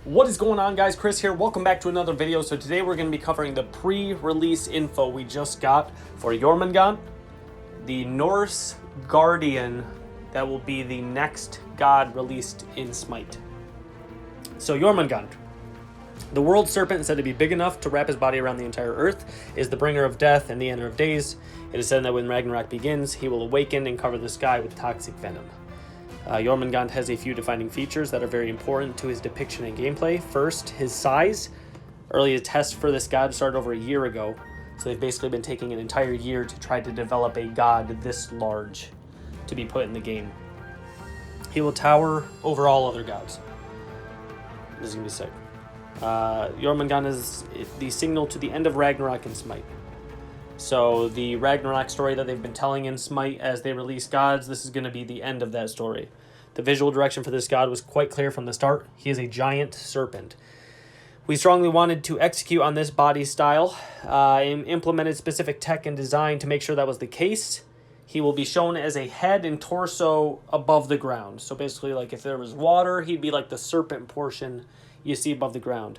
What is going on, guys? Chris here. Welcome back to another video. So today we're going to be covering the pre-release info we just got for Jormungandr, the Norse guardian that will be the next god released in Smite. So Jormungandr, the world serpent, said to be big enough to wrap his body around the entire earth, is the bringer of death and the ender of days. It is said that when Ragnarok begins, he will awaken and cover the sky with toxic venom. Jormungandr has a few defining features that are very important to his depiction and gameplay. First, his size. Early tests for this god started over a year ago, so they've basically been taking an entire year to try to develop a god this large to be put in the game. He will tower over all other gods. This is going to be sick. Jormungandr is the signal to the end of Ragnarok in Smite. So the Ragnarok story that they've been telling in Smite as they release gods, this is going to be the end of that story. The visual direction for this god was quite clear from the start. He is a giant serpent. We strongly wanted to execute on this body style and implemented specific tech and design to make sure that was the case. He will be shown as a head and torso above the ground. So basically, like if there was water, he'd be like the serpent portion you see above the ground.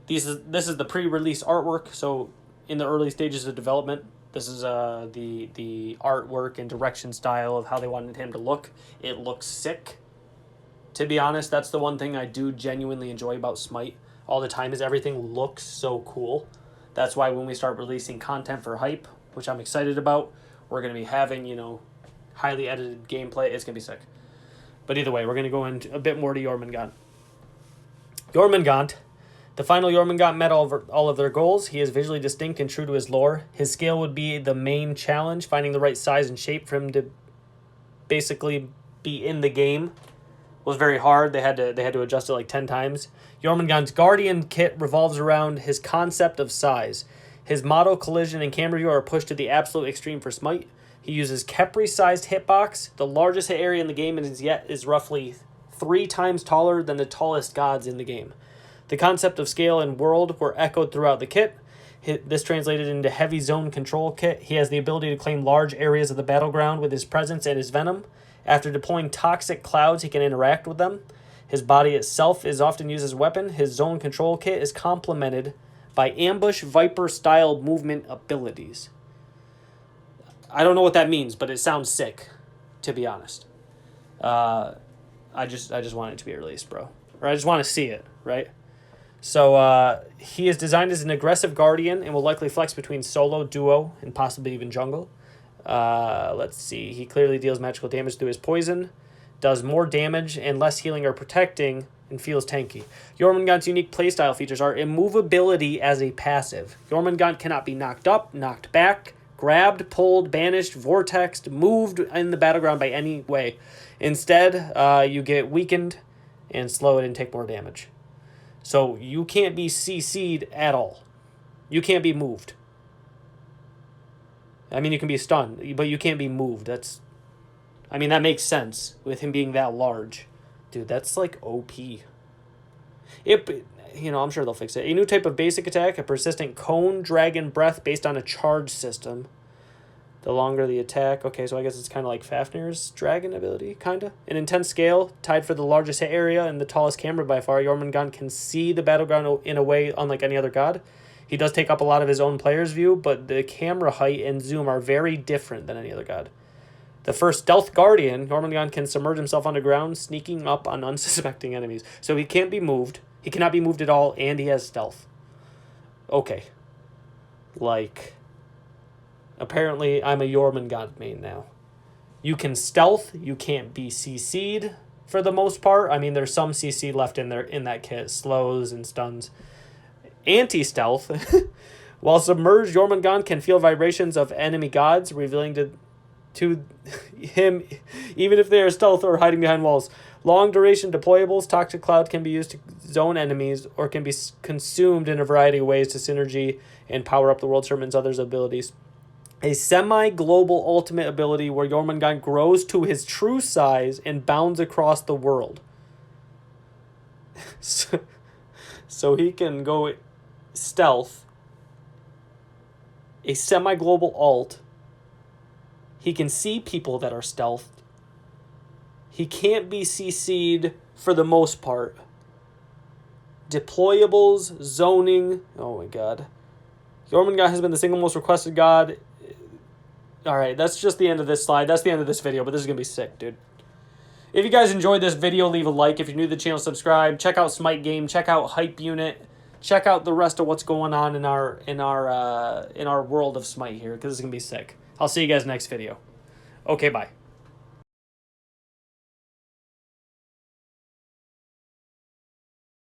This is the pre-release artwork, so in the early stages of development, this is the artwork and direction style of how they wanted him to look. It looks sick. To be honest, that's the one thing I do genuinely enjoy about Smite all the time, is everything looks so cool. That's why when we start releasing content for hype, which I'm excited about, we're going to be having, highly edited gameplay. It's going to be sick. But either way, we're going to go into a bit more to Jormungandr. Jormungandr. The final Jormungandr met all of their goals. He is visually distinct and true to his lore. His scale would be the main challenge, finding the right size and shape for him to basically be in the game was very hard. They had to adjust it like 10 times. Jormungandr's Guardian kit revolves around his concept of size. His model, collision, and camera view are pushed to the absolute extreme for Smite. He uses Khepri-sized hitbox. The largest hit area in the game is roughly 3 times taller than the tallest gods in the game. The concept of scale and world were echoed throughout the kit. This translated into heavy zone control kit. He has the ability to claim large areas of the battleground with his presence and his venom. After deploying toxic clouds, he can interact with them. His body itself is often used as a weapon. His zone control kit is complemented by ambush viper-style movement abilities. I don't know what that means, but it sounds sick, to be honest. I just want it to be released, bro. Or I just want to see it, right? So he is designed as an aggressive guardian and will likely flex between solo, duo, and possibly even jungle. Let's see. He clearly deals magical damage through his poison, does more damage and less healing or protecting, and feels tanky. Jormungandr's unique playstyle features are immovability as a passive. Jormungandr cannot be knocked up, knocked back, grabbed, pulled, banished, vortexed, moved in the battleground by any way. Instead, you get weakened and slowed and take more damage. So you can't be CC'd at all. You can't be moved. I mean, you can be stunned, but you can't be moved. That makes sense with him being that large. Dude, that's like OP. I'm sure they'll fix it. A new type of basic attack, a persistent cone dragon breath based on a charge system. The longer the attack. Okay, so I guess it's kind of like Fafnir's dragon ability, kind of. An intense scale, tied for the largest hit area and the tallest camera by far. Jormungandr can see the battleground in a way unlike any other god. He does take up a lot of his own player's view, but the camera height and zoom are very different than any other god. The first stealth guardian, Jormungandr can submerge himself underground, sneaking up on unsuspecting enemies. So he can't be moved. He cannot be moved at all, and he has stealth. Okay. Apparently, I'm a Jormungandr main now. You can stealth. You can't be CC'd for the most part. I mean, there's some CC left in that kit. Slows and stuns. Anti-stealth. While submerged, Jormungandr can feel vibrations of enemy gods, revealing to him even if they are stealth or hiding behind walls. Long-duration deployables. Toxic Cloud can be used to zone enemies or can be consumed in a variety of ways to synergy and power up the World Serpent's other abilities. A semi-global ultimate ability where Jormungandr grows to his true size and bounds across the world. So he can go stealth. A semi-global ult. He can see people that are stealthed. He can't be CC'd for the most part. Deployables, zoning. Oh my god. Jormungandr has been the single most requested god. Alright, that's just the end of this slide. That's the end of this video, but this is going to be sick, dude. If you guys enjoyed this video, leave a like. If you're new to the channel, subscribe. Check out Smite Game. Check out Hype Unit. Check out the rest of what's going on in our world of Smite here, because it's going to be sick. I'll see you guys next video. Okay, bye.